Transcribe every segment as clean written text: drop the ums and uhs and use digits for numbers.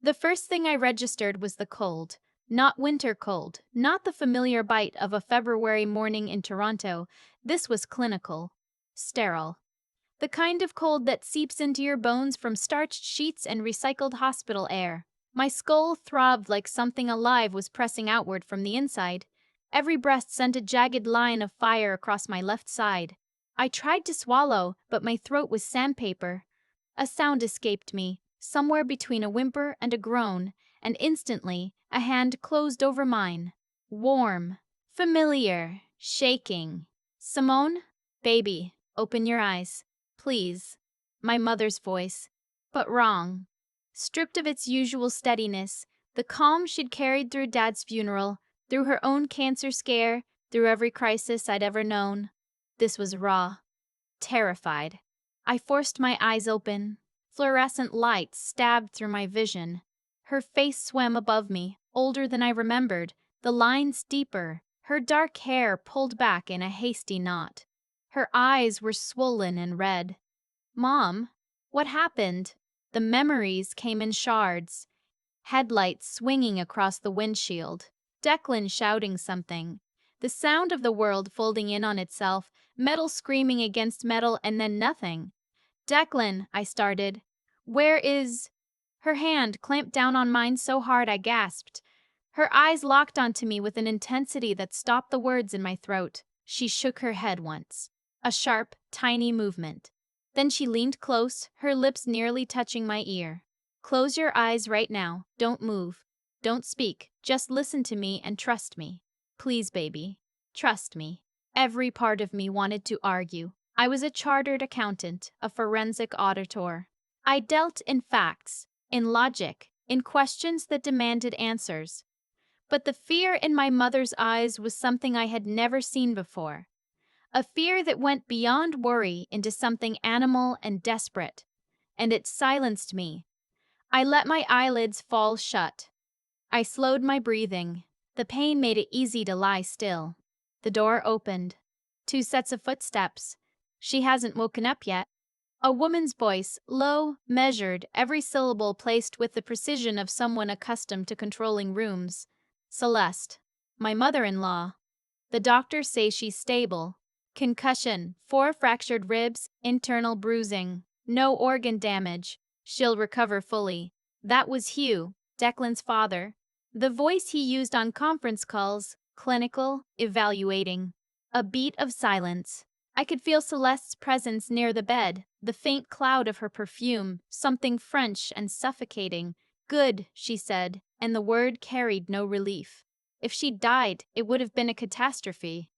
The first thing I registered was the cold. Not winter cold, not the familiar bite of a February morning in Toronto. This was clinical, sterile. The kind of cold that seeps into your bones from starched sheets and recycled hospital air. My skull throbbed like something alive was pressing outward from the inside. Every breath sent a jagged line of fire across my left side. I tried to swallow, but my throat was sandpaper. A sound escaped me, somewhere between a whimper and a groan, and instantly a hand closed over mine. Warm, familiar, shaking. Simone, baby, open your eyes. Please. My mother's voice. But wrong. Stripped of its usual steadiness, the calm she'd carried through Dad's funeral, through her own cancer scare, through every crisis I'd ever known. This was raw. Terrified. I forced my eyes open. Fluorescent lights stabbed through my vision. Her face swam above me, older than I remembered, the lines deeper, her dark hair pulled back in a hasty knot. Her eyes were swollen and red. Mom, what happened? The memories came in shards. Headlights swinging across the windshield. Declan shouting something. The sound of the world folding in on itself, metal screaming against metal, and then nothing. Declan, I started. Where is... Her hand clamped down on mine so hard I gasped. Her eyes locked onto me with an intensity that stopped the words in my throat. She shook her head once. A sharp, tiny movement. Then she leaned close, her lips nearly touching my ear. Close your eyes right now. Don't move. Don't speak. Just listen to me and trust me. Please, baby. Trust me. Every part of me wanted to argue. I was a chartered accountant, a forensic auditor. I dealt in facts, in logic, in questions that demanded answers. But the fear in my mother's eyes was something I had never seen before. A fear that went beyond worry into something animal and desperate. And it silenced me. I let my eyelids fall shut. I slowed my breathing. The pain made it easy to lie still. The door opened. 2 sets of footsteps. She hasn't woken up yet. A woman's voice, low, measured, every syllable placed with the precision of someone accustomed to controlling rooms. Celeste, my mother-in-law. The doctors say she's stable. Concussion, 4 fractured ribs, internal bruising. No organ damage. She'll recover fully. That was Hugh, Declan's father. The voice he used on conference calls, clinical, evaluating. A beat of silence. I could feel Celeste's presence near the bed, the faint cloud of her perfume, something French and suffocating. Good, she said, and the word carried no relief. If she'd died, it would have been a catastrophe.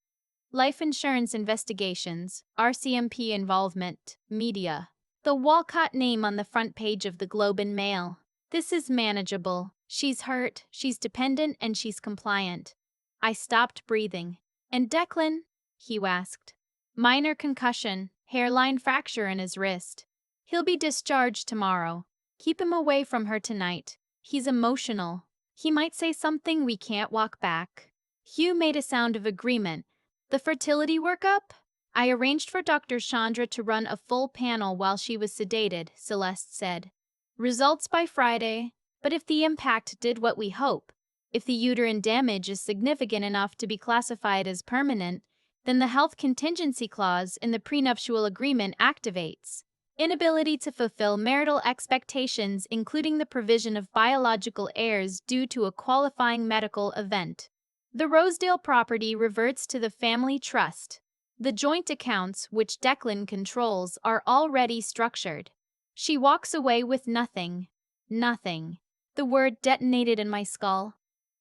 Life insurance investigations, RCMP involvement, media. The Walcott name on the front page of the Globe and Mail. This is manageable. She's hurt, she's dependent, and she's compliant. I stopped breathing. And Declan? Hugh asked. Minor concussion, hairline fracture in his wrist. He'll be discharged tomorrow. Keep him away from her tonight. He's emotional. He might say something we can't walk back. Hugh made a sound of agreement. The fertility workup? I arranged for Dr. Chandra to run a full panel while she was sedated, Celeste said. Results by Friday. But if the impact did what we hope, if the uterine damage is significant enough to be classified as permanent, then the health contingency clause in the prenuptial agreement activates. Inability to fulfill marital expectations, including the provision of biological heirs due to a qualifying medical event. The Rosedale property reverts to the family trust. The joint accounts, which Declan controls, are already structured. She walks away with nothing. Nothing. The word detonated in my skull.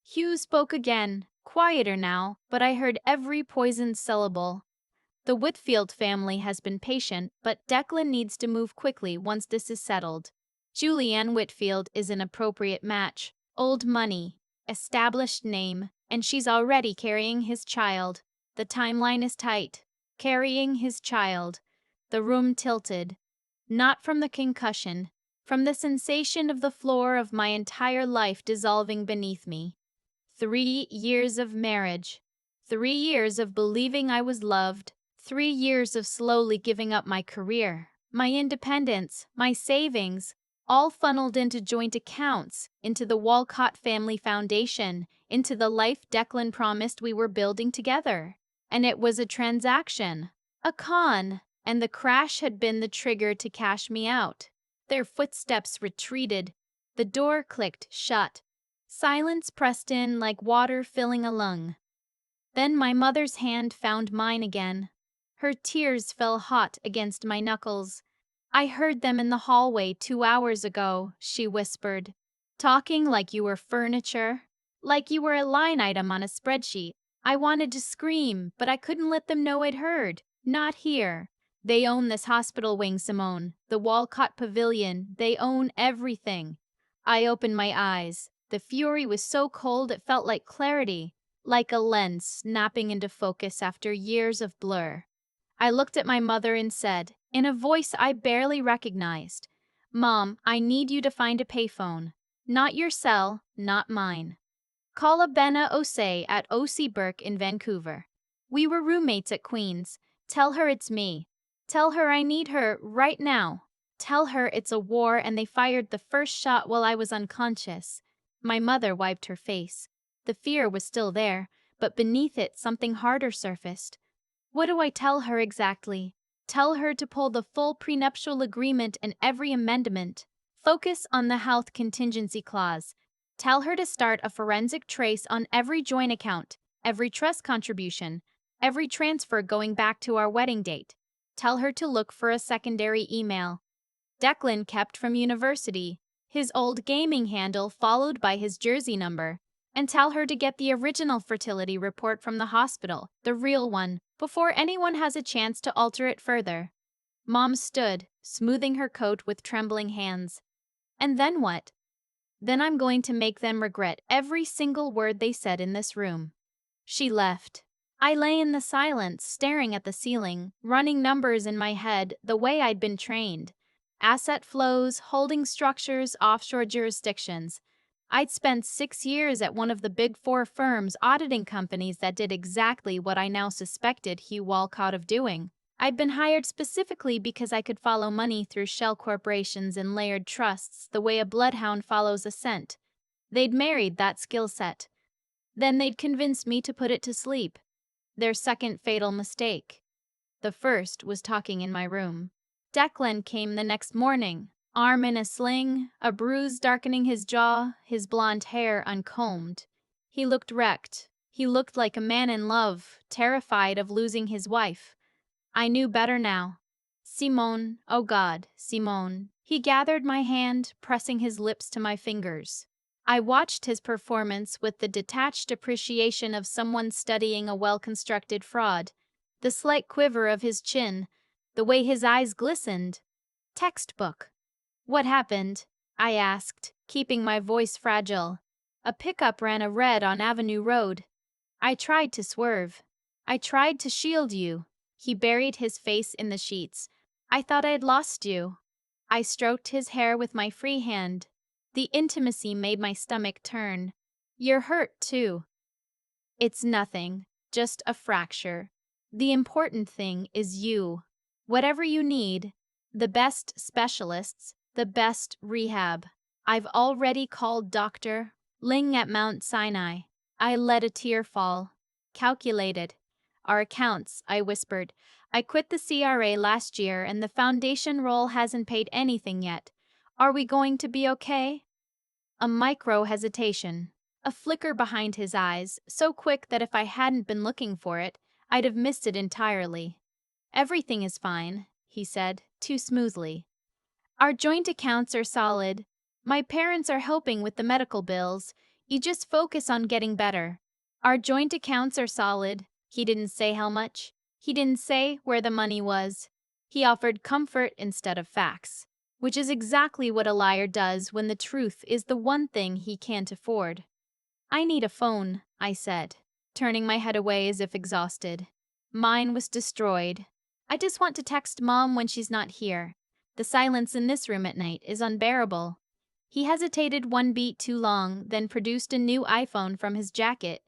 Hugh spoke again, quieter now, but I heard every poisoned syllable. The Whitfield family has been patient, but Declan needs to move quickly once this is settled. Julianne Whitfield is an appropriate match. Old money, established name, and she's already carrying his child. The timeline is tight. Carrying his child. The room tilted. Not from the concussion, from the sensation of the floor of my entire life dissolving beneath me. 3 years of marriage. 3 years of believing I was loved. 3 years of slowly giving up my career, my independence, my savings, all funneled into joint accounts, into the Walcott Family Foundation, into the life Declan promised we were building together. And it was a transaction, a con, and the crash had been the trigger to cash me out. Their footsteps retreated. The door clicked shut. Silence pressed in like water filling a lung. Then my mother's hand found mine again. Her tears fell hot against my knuckles. "I heard them in the hallway 2 hours ago," she whispered. "Talking like you were furniture, like you were a line item on a spreadsheet." I wanted to scream, but I couldn't let them know I'd heard. Not here. They own this hospital wing, Simone. The Walcott Pavilion. They own everything. I opened my eyes. The fury was so cold it felt like clarity, like a lens snapping into focus after years of blur. I looked at my mother and said, in a voice I barely recognized, "Mom, I need you to find a payphone. Not your cell, not mine. Call Abena Osei at O.C. Burke in Vancouver. We were roommates at Queen's. Tell her it's me. Tell her I need her right now. Tell her it's a war and they fired the first shot while I was unconscious." My mother wiped her face. The fear was still there, but beneath it something harder surfaced. What do I tell her exactly? Tell her to pull the full prenuptial agreement and every amendment. Focus on the health contingency clause. Tell her to start a forensic trace on every joint account, every trust contribution, every transfer going back to our wedding date. Tell her to look for a secondary email Declan kept from university, his old gaming handle followed by his jersey number, and tell her to get the original fertility report from the hospital, the real one, before anyone has a chance to alter it further. Mom stood, smoothing her coat with trembling hands. And then what? Then I'm going to make them regret every single word they said in this room. She left. I lay in the silence, staring at the ceiling, running numbers in my head the way I'd been trained. Asset flows, holding structures, offshore jurisdictions. I'd spent 6 years at one of the big 4 firms auditing companies that did exactly what I now suspected Hugh Walcott of doing. I'd been hired specifically because I could follow money through shell corporations and layered trusts the way a bloodhound follows a scent. They'd married that skill set. Then they'd convinced me to put it to sleep. Their second fatal mistake. The first was talking in my room. Declan came the next morning, arm in a sling, a bruise darkening his jaw, his blonde hair uncombed. He looked wrecked. He looked like a man in love, terrified of losing his wife. I knew better now. "Simone, oh God, Simone." He gathered my hand, pressing his lips to my fingers. I watched his performance with the detached appreciation of someone studying a well-constructed fraud. The slight quiver of his chin, the way his eyes glistened. Textbook. "What happened?" I asked, keeping my voice fragile. "A pickup ran a red on Avenue Road. I tried to swerve. I tried to shield you." He buried his face in the sheets. "I thought I'd lost you." I stroked his hair with my free hand. The intimacy made my stomach turn. "You're hurt, too." "It's nothing, just a fracture. The important thing is you. Whatever you need, the best specialists, the best rehab. I've already called Dr. Ling at Mount Sinai." I let a tear fall. "Calculated. Our accounts," I whispered. "I quit the CRA last year and the foundation role hasn't paid anything yet. Are we going to be okay?" A micro hesitation. A flicker behind his eyes, so quick that if I hadn't been looking for it, I'd have missed it entirely. "Everything is fine," he said, too smoothly. "Our joint accounts are solid. My parents are helping with the medical bills. You just focus on getting better. Our joint accounts are solid." He didn't say how much. He didn't say where the money was. He offered comfort instead of facts, which is exactly what a liar does when the truth is the one thing he can't afford. "I need a phone," I said, turning my head away as if exhausted. Mine was destroyed. "I just want to text Mom when she's not here. The silence in this room at night is unbearable." He hesitated one beat too long, then produced a new iPhone from his jacket.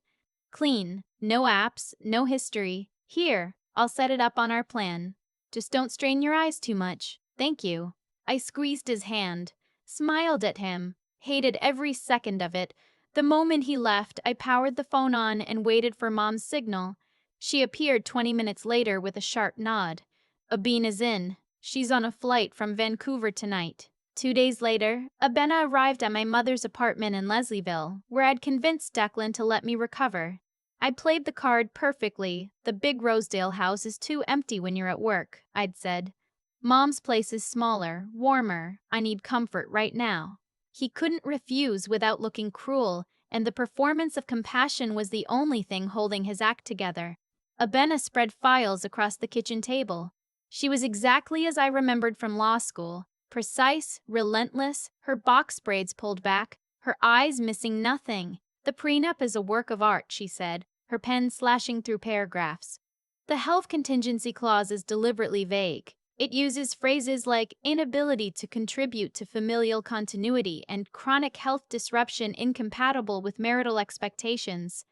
"Clean, no apps, no history. Here, I'll set it up on our plan. Just don't strain your eyes too much. Thank you." I squeezed his hand. smiled at him, hated every second of it. The moment he left, I powered the phone on and waited for Mom's signal. She appeared 20 minutes later with a sharp nod. Abin is in. She's on a flight from Vancouver tonight. 2 days later, Abena arrived at my mother's apartment in Leslieville, where I'd convinced Declan to let me recover. I played the card perfectly. The big Rosedale house is too empty when you're at work, I'd said. Mom's place is smaller, warmer. I need comfort right now. He couldn't refuse without looking cruel, and the performance of compassion was the only thing holding his act together. Abena spread files across the kitchen table. She was exactly as I remembered from law school. Precise, relentless, her box braids pulled back, her eyes missing nothing. The prenup is a work of art, she said, her pen slashing through paragraphs. The health contingency clause is deliberately vague. It uses phrases like inability to contribute to familial continuity and chronic health disruption incompatible with marital expectations.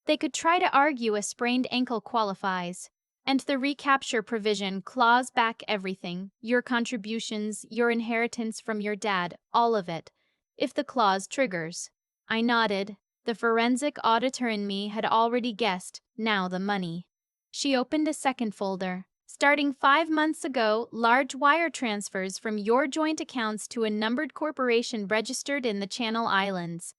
They could try to argue a sprained ankle qualifies. And the recapture provision claws back everything, your contributions, your inheritance from your dad, all of it, if the clause triggers. I nodded. The forensic auditor in me had already guessed, now the money. She opened a second folder. Starting 5 months ago, large wire transfers from your joint accounts to a numbered corporation registered in the Channel Islands.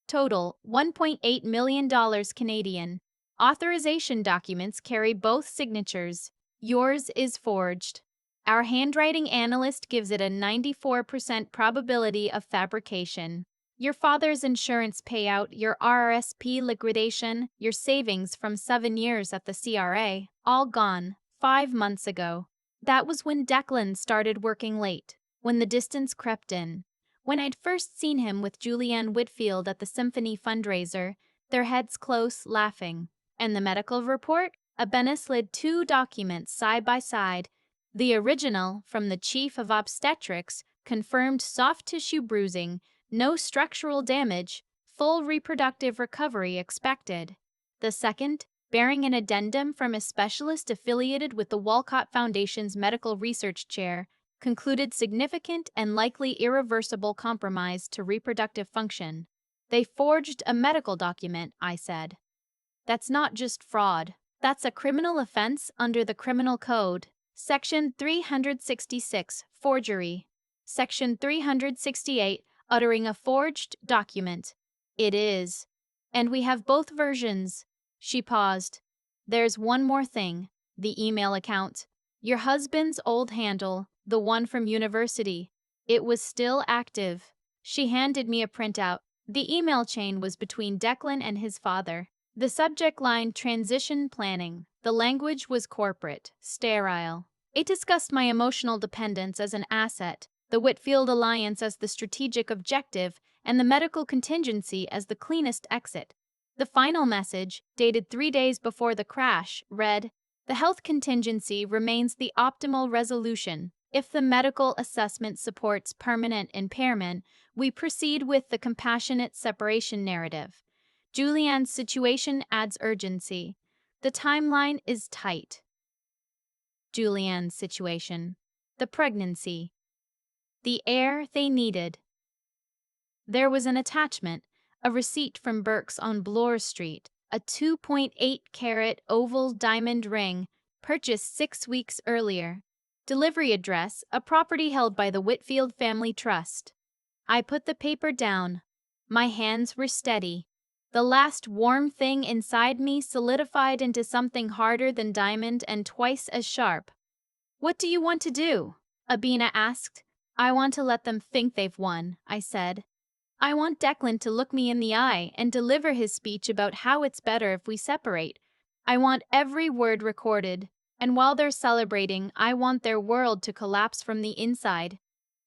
Total, $1.8 million Canadian. Authorization documents carry both signatures. Yours is forged. Our handwriting analyst gives it a 94% probability of fabrication. Your father's insurance payout, your RRSP liquidation, your savings from 7 years at the CRA, all gone, 5 months ago. That was when Declan started working late, when the distance crept in. When I'd first seen him with Julianne Whitfield at the Symphony fundraiser, their heads close, laughing. And the medical report? Abena slid 2 documents side by side. The original, from the chief of obstetrics, confirmed soft tissue bruising, no structural damage, full reproductive recovery expected. The second, bearing an addendum from a specialist affiliated with the Walcott Foundation's medical research chair, concluded significant and likely irreversible compromise to reproductive function. They forged a medical document, I said. That's not just fraud. That's a criminal offense under the Criminal Code. Section 366, forgery. Section 368, uttering a forged document. It is. And we have both versions. She paused. There's one more thing. The email account. Your husband's old handle, the one from university. It was still active. She handed me a printout. The email chain was between Declan and his father. The subject line, transition planning. The language was corporate, sterile. It discussed my emotional dependence as an asset, the Whitfield alliance as the strategic objective, and the medical contingency as the cleanest exit. The final message, dated 3 days before the crash, read, "The health contingency remains the optimal resolution. If the medical assessment supports permanent impairment, we proceed with the compassionate separation narrative. Julianne's situation adds urgency. The timeline is tight." Julianne's situation. The pregnancy. The air they needed. There was an attachment, a receipt from Burke's on Bloor Street, a 2.8-carat oval diamond ring, purchased 6 weeks earlier. Delivery address, a property held by the Whitfield Family Trust. I put the paper down. My hands were steady. The last warm thing inside me solidified into something harder than diamond and twice as sharp. "What do you want to do?" Abena asked. "I want to let them think they've won," I said. "I want Declan to look me in the eye and deliver his speech about how it's better if we separate. I want every word recorded, and while they're celebrating, I want their world to collapse from the inside."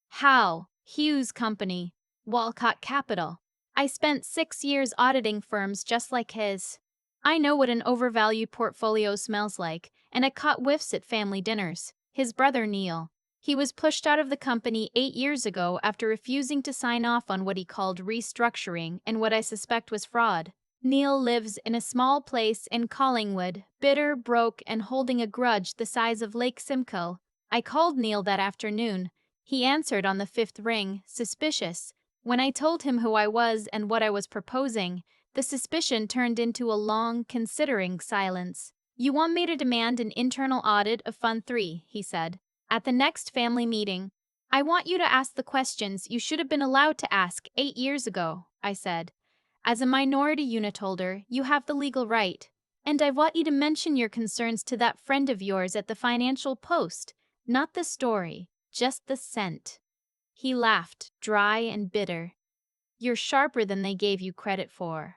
How? Hughes Company, Walcott Capital. I spent 6 years auditing firms just like his. I know what an overvalued portfolio smells like, and I caught whiffs at family dinners. His brother Neil. He was pushed out of the company 8 years ago after refusing to sign off on what he called restructuring and what I suspect was fraud. Neil lives in a small place in Collingwood, bitter, broke, and holding a grudge the size of Lake Simcoe. I called Neil that afternoon. He answered on the fifth ring, suspicious. When I told him who I was and what I was proposing, the suspicion turned into a long, considering silence. You want me to demand an internal audit of Fund 3, he said. At the next family meeting, I want you to ask the questions you should have been allowed to ask 8 years ago, I said. As a minority unit holder, you have the legal right. And I want you to mention your concerns to that friend of yours at the Financial Post, not the story, just the scent. He laughed, dry and bitter. You're sharper than they gave you credit for.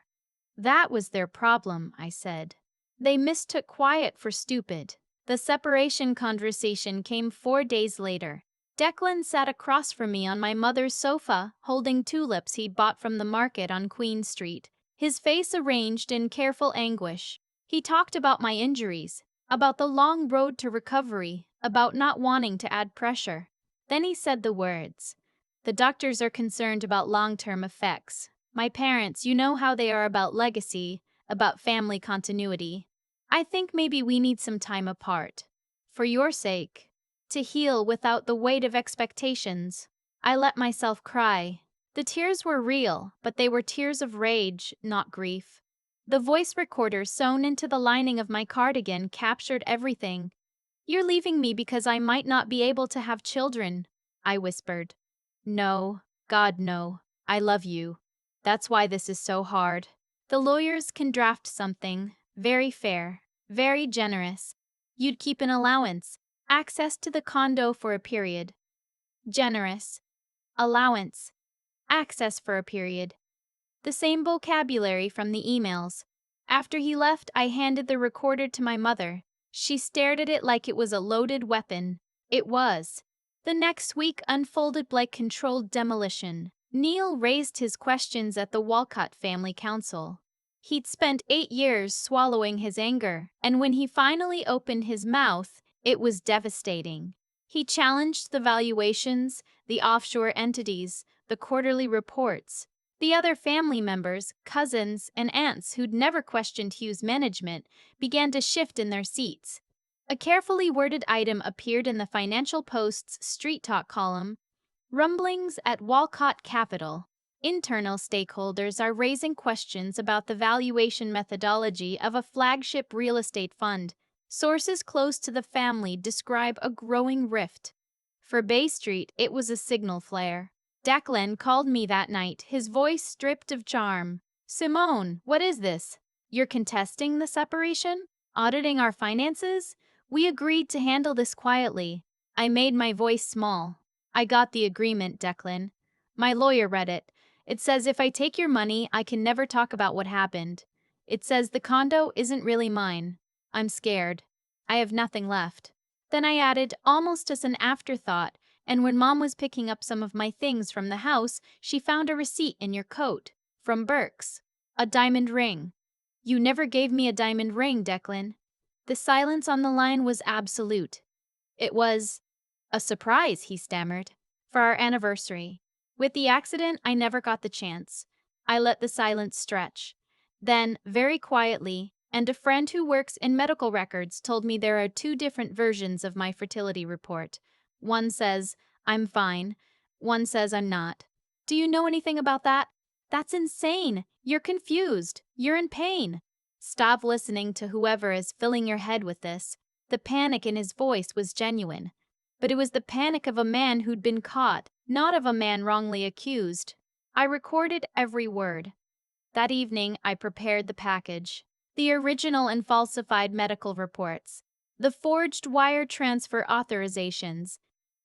That was their problem, I said. They mistook quiet for stupid. The separation conversation came 4 days later. Declan sat across from me on my mother's sofa, holding tulips he'd bought from the market on Queen Street, his face arranged in careful anguish. He talked about my injuries, about the long road to recovery, about not wanting to add pressure. Then he said the words, "The doctors are concerned about long-term effects. My parents, you know how they are about legacy, about family continuity. I think maybe we need some time apart. For your sake. To heal without the weight of expectations." I let myself cry. The tears were real, but they were tears of rage, not grief. The voice recorder sewn into the lining of my cardigan captured everything. "You're leaving me because I might not be able to have children," I whispered. "No, God, no. I love you. That's why this is so hard. The lawyers can draft something very fair, very generous. You'd keep an allowance, access to the condo for a period. Generous. Allowance. Access for a period." The same vocabulary from the emails. After he left, I handed the recorder to my mother. She stared at it like it was a loaded weapon. It was. The next week unfolded like controlled demolition. Neil raised his questions at the Walcott Family Council. He'd spent 8 years swallowing his anger, and when he finally opened his mouth, it was devastating. He challenged the valuations, the offshore entities, the quarterly reports. The other family members, cousins, and aunts who'd never questioned Hugh's management began to shift in their seats. A carefully worded item appeared in the Financial Post's Street Talk column. Rumblings at Walcott Capital. Internal stakeholders are raising questions about the valuation methodology of a flagship real estate fund. Sources close to the family describe a growing rift. For Bay Street, it was a signal flare. Declan called me that night, his voice stripped of charm. "Simone, what is this? You're contesting the separation? Auditing our finances? We agreed to handle this quietly." I made my voice small. "I got the agreement, Declan. My lawyer read it. It says if I take your money, I can never talk about what happened. It says the condo isn't really mine. I'm scared. I have nothing left." Then I added, almost as an afterthought, "And when Mom was picking up some of my things from the house, she found a receipt in your coat. From Burke's. A diamond ring." "You never gave me a diamond ring, Declan." The silence on the line was absolute. "It was a surprise," he stammered. "For our anniversary. With the accident, I never got the chance." I let the silence stretch. Then, very quietly, "And a friend who works in medical records told me there are 2 different versions of my fertility report. One says, I'm fine. One says I'm not. Do you know anything about that?" "That's insane. You're confused. You're in pain." "Stop listening to whoever is filling your head with this." The panic in his voice was genuine. But it was the panic of a man who'd been caught, not of a man wrongly accused. I recorded every word. That evening, I prepared the package. The original and falsified medical reports. The forged wire transfer authorizations.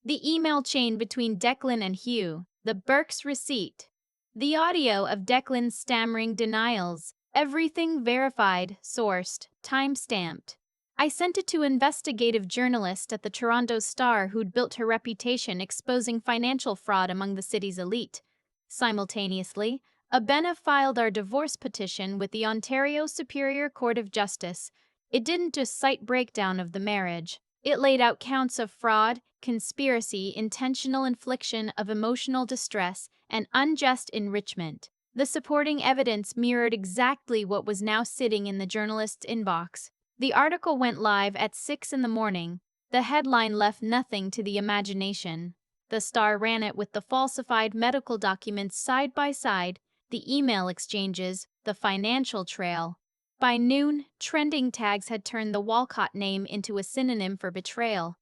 The email chain between Declan and Hugh. The Burke's receipt. The audio of Declan's stammering denials. Everything verified, sourced, time-stamped. I sent it to investigative journalist at the Toronto Star who'd built her reputation exposing financial fraud among the city's elite. Simultaneously, Abena filed our divorce petition with the Ontario Superior Court of Justice. It didn't just cite breakdown of the marriage. It laid out counts of fraud, conspiracy, intentional infliction of emotional distress, and unjust enrichment. The supporting evidence mirrored exactly what was now sitting in the journalist's inbox. The article went live at 6 in the morning. The headline left nothing to the imagination. The Star ran it with the falsified medical documents side by side, the email exchanges, the financial trail. By noon, trending tags had turned the Walcott name into a synonym for betrayal.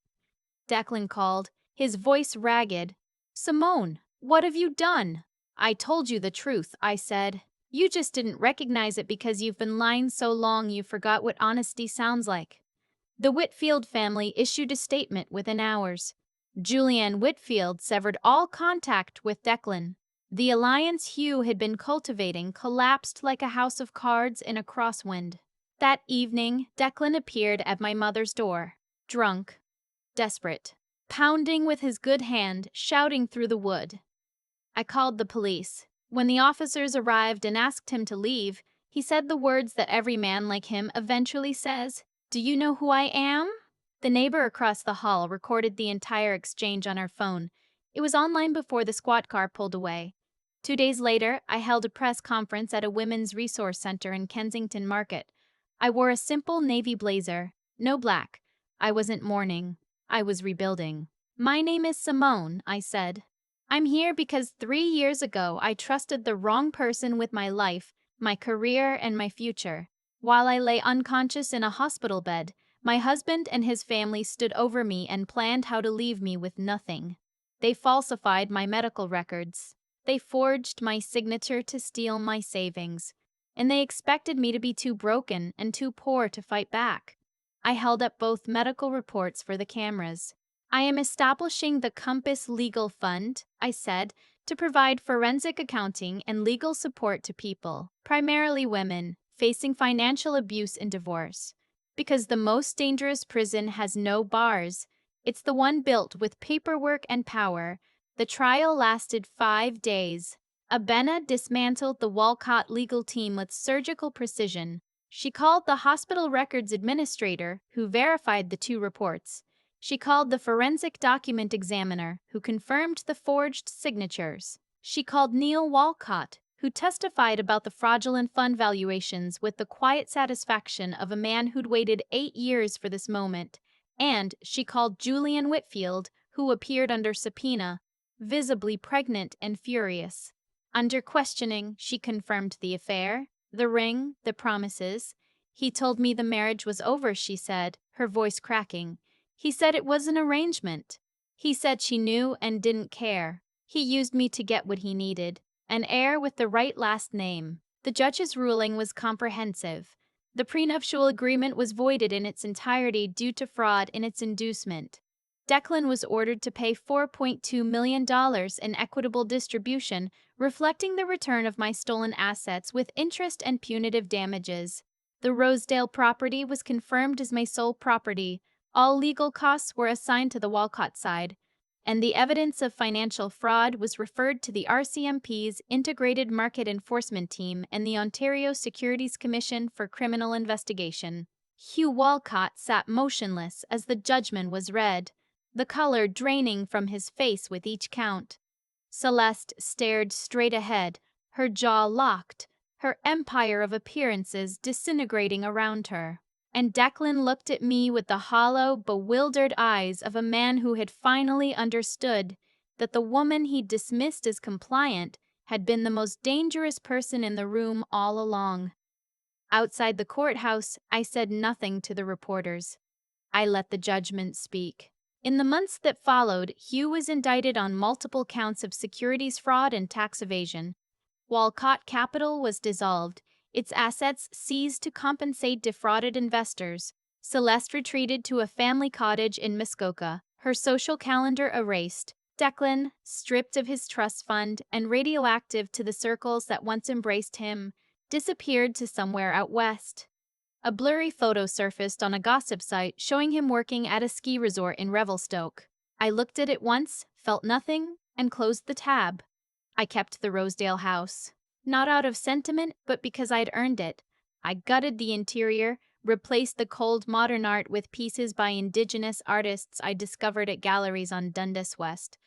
Declan called, his voice ragged. "Simone, what have you done?" "I told you the truth," I said. "You just didn't recognize it because you've been lying so long you forgot what honesty sounds like." The Whitfield family issued a statement within hours. Julianne Whitfield severed all contact with Declan. The alliance Hugh had been cultivating collapsed like a house of cards in a crosswind. That evening, Declan appeared at my mother's door, drunk, desperate, pounding with his good hand, shouting through the wood. I called the police. When the officers arrived and asked him to leave, he said the words that every man like him eventually says, "Do you know who I am?" The neighbor across the hall recorded the entire exchange on her phone. It was online before the squad car pulled away. 2 days later, I held a press conference at a women's resource center in Kensington Market. I wore a simple navy blazer, no black. I wasn't mourning. I was rebuilding. "My name is Simone," I said. "I'm here because 3 years ago I trusted the wrong person with my life, my career, and my future. While I lay unconscious in a hospital bed, my husband and his family stood over me and planned how to leave me with nothing. They falsified my medical records. They forged my signature to steal my savings. And they expected me to be too broken and too poor to fight back." I held up both medical reports for the cameras. "I am establishing the Compass Legal Fund," I said, "to provide forensic accounting and legal support to people, primarily women, facing financial abuse and divorce. Because the most dangerous prison has no bars. It's the one built with paperwork and power." The trial lasted 5 days. Abena dismantled the Walcott legal team with surgical precision. She called the hospital records administrator, who verified the 2 reports. She called the forensic document examiner, who confirmed the forged signatures. She called Neil Walcott, who testified about the fraudulent fund valuations with the quiet satisfaction of a man who'd waited 8 years for this moment. And she called Julianne Whitfield, who appeared under subpoena, visibly pregnant and furious. Under questioning, she confirmed the affair, the ring, the promises. "He told me the marriage was over," she said, her voice cracking. "He said it was an arrangement. He said she knew and didn't care. He used me to get what he needed, an heir with the right last name." The judge's ruling was comprehensive. The prenuptial agreement was voided in its entirety due to fraud in its inducement. Declan was ordered to pay $4.2 million in equitable distribution, reflecting the return of my stolen assets with interest and punitive damages. The Rosedale property was confirmed as my sole property. All legal costs were assigned to the Walcott side, and the evidence of financial fraud was referred to the RCMP's Integrated Market Enforcement Team and the Ontario Securities Commission for Criminal Investigation. Hugh Walcott sat motionless as the judgment was read, the color draining from his face with each count. Celeste stared straight ahead, her jaw locked, her empire of appearances disintegrating around her. And Declan looked at me with the hollow, bewildered eyes of a man who had finally understood that the woman he dismissed as compliant had been the most dangerous person in the room all along. Outside the courthouse, I said nothing to the reporters. I let the judgment speak. In the months that followed, Hugh was indicted on multiple counts of securities fraud and tax evasion. Walcott Capital was dissolved, its assets seized to compensate defrauded investors. Celeste retreated to a family cottage in Muskoka, her social calendar erased. Declan, stripped of his trust fund and radioactive to the circles that once embraced him, disappeared to somewhere out west. A blurry photo surfaced on a gossip site showing him working at a ski resort in Revelstoke. I looked at it once, felt nothing, and closed the tab. I kept the Rosedale house. Not out of sentiment, but because I'd earned it. I gutted the interior, replaced the cold modern art with pieces by Indigenous artists I discovered at galleries on Dundas West.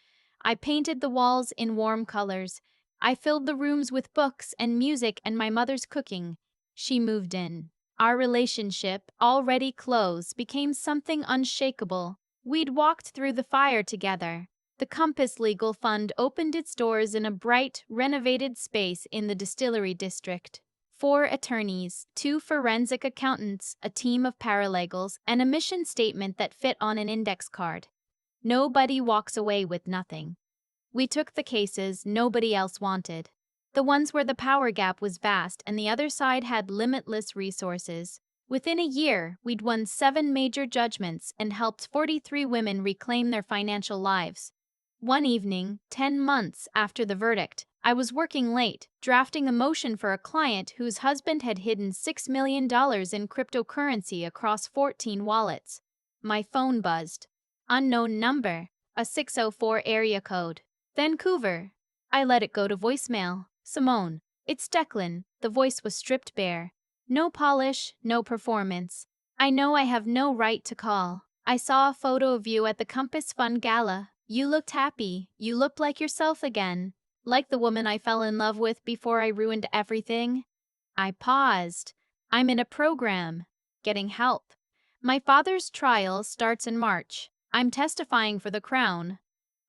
I painted the walls in warm colors. I filled the rooms with books and music and my mother's cooking. She moved in. Our relationship, already close, became something unshakable. We'd walked through the fire together. The Compass Legal Fund opened its doors in a bright, renovated space in the distillery district. 4 attorneys, 2 forensic accountants, a team of paralegals, and a mission statement that fit on an index card. Nobody walks away with nothing. We took the cases nobody else wanted. The ones where the power gap was vast and the other side had limitless resources. Within a year, we'd won 7 major judgments and helped 43 women reclaim their financial lives. One evening, 10 months after the verdict, I was working late, drafting a motion for a client whose husband had hidden $6 million in cryptocurrency across 14 wallets. My phone buzzed. Unknown number, a 604 area code. Vancouver. I let it go to voicemail. Simone. It's Declan. The voice was stripped bare. No polish, no performance. I know I have no right to call. I saw a photo of you at the Compass Fund Gala. You looked happy. You looked like yourself again. Like the woman I fell in love with before I ruined everything. I paused. I'm in a program. Getting help. My father's trial starts in March. I'm testifying for the Crown.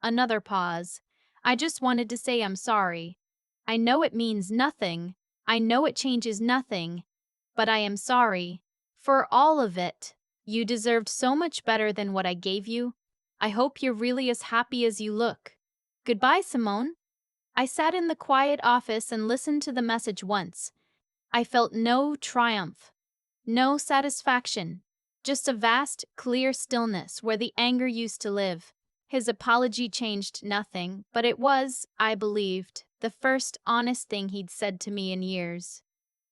Another pause. I just wanted to say I'm sorry. I know it means nothing. I know it changes nothing. But I am sorry. For all of it. You deserved so much better than what I gave you. I hope you're really as happy as you look. Goodbye, Simone. I sat in the quiet office and listened to the message once. I felt no triumph, no satisfaction, just a vast, clear stillness where the anger used to live. His apology changed nothing, but it was, I believed, the first honest thing he'd said to me in years.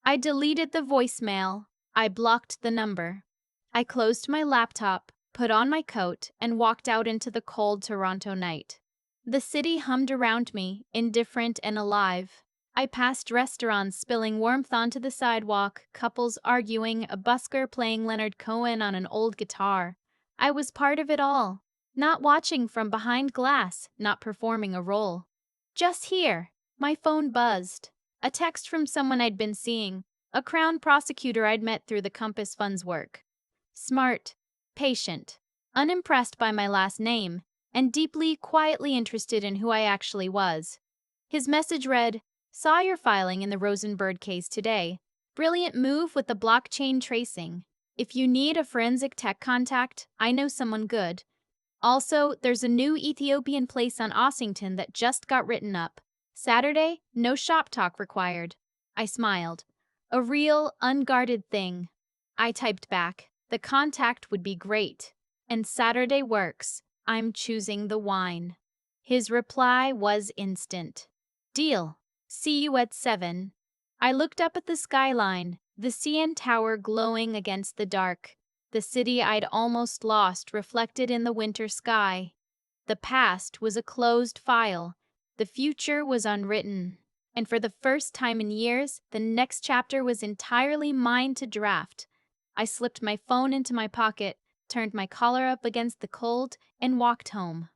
I deleted the voicemail. I blocked the number. I closed my laptop, put on my coat, and walked out into the cold Toronto night. The city hummed around me, indifferent and alive. I passed restaurants spilling warmth onto the sidewalk, couples arguing, a busker playing Leonard Cohen on an old guitar. I was part of it all, not watching from behind glass, not performing a role. Just here, my phone buzzed. A text from someone I'd been seeing, a Crown prosecutor I'd met through the Compass Fund's work. Smart, patient, unimpressed by my last name, and deeply, quietly interested in who I actually was. His message read, "Saw your filing in the Rosenberg case today. Brilliant move with the blockchain tracing. If you need a forensic tech contact, I know someone good. Also, there's a new Ethiopian place on Ossington that just got written up. Saturday, no shop talk required." I smiled. A real, unguarded thing. I typed back, "The contact would be great. And Saturday works. I'm choosing the wine." His reply was instant. "Deal. See you at 7. I looked up at the skyline, the CN Tower glowing against the dark, the city I'd almost lost reflected in the winter sky. The past was a closed file. The future was unwritten. And for the first time in years, the next chapter was entirely mine to draft. I slipped my phone into my pocket, turned my collar up against the cold, and walked home.